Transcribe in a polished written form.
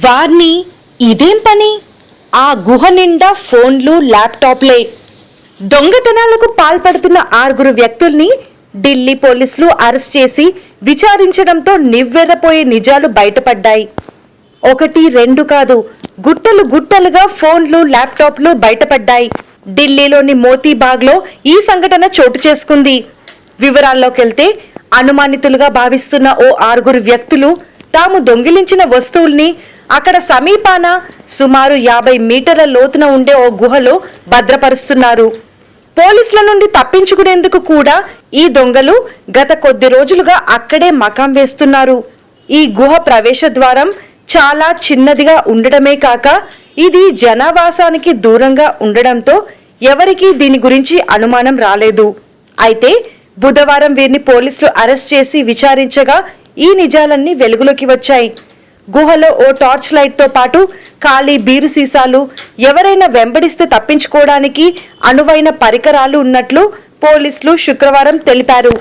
వార్ని ఇదేం పని? ఆ గుహ నిండా ఫోన్లు, ల్యాప్టాప్లే. దొంగతనాలకు పాల్పడుతున్న 6 వ్యక్తుల్ని ఢిల్లీ పోలీసులు అరెస్ట్ చేసి విచారించడంతో నివ్వెరపోయే నిజాలు బయటపడ్డాయి. 1, 2 కాదు, గుట్టలు గుట్టలుగా ఫోన్లు, ల్యాప్టాప్లు బయటపడ్డాయి. ఢిల్లీలోని మోతీబాగ్లో ఈ సంఘటన చోటు చేసుకుంది. వివరాల్లోకెళ్తే, అనుమానితులుగా భావిస్తున్న ఓ 6 వ్యక్తులు తాము దొంగిలించిన వస్తువుల్ని అక్కడ సమీపాన సుమారు 50 మీటర్ల లోతున ఉండే ఓ గుహలో భద్రపరుస్తున్నారు. పోలీసుల నుండి తప్పించుకునేందుకు కూడా ఈ దొంగలు గత కొద్ది రోజులుగా అక్కడే మకాం వేస్తున్నారు. ఈ గుహ ప్రవేశ ద్వారం చాలా చిన్నదిగా ఉండడమే కాక ఇది జనావాసానికి దూరంగా ఉండడంతో ఎవరికీ దీని గురించి అనుమానం రాలేదు. అయితే బుధవారం వీరిని పోలీసులు అరెస్ట్ చేసి విచారించగా ఈ నిజాలన్నీ వెలుగులోకి వచ్చాయి. గుహలో ఓ టార్చ్ లైట్ తో పాటు ఖాళీ బీరు సీసాలు, ఎవరైనా వెంబడిస్తే తప్పించుకోవడానికి అనువైన పరికరాలు ఉన్నట్లు పోలీసులు శుక్రవారం తెలిపారు.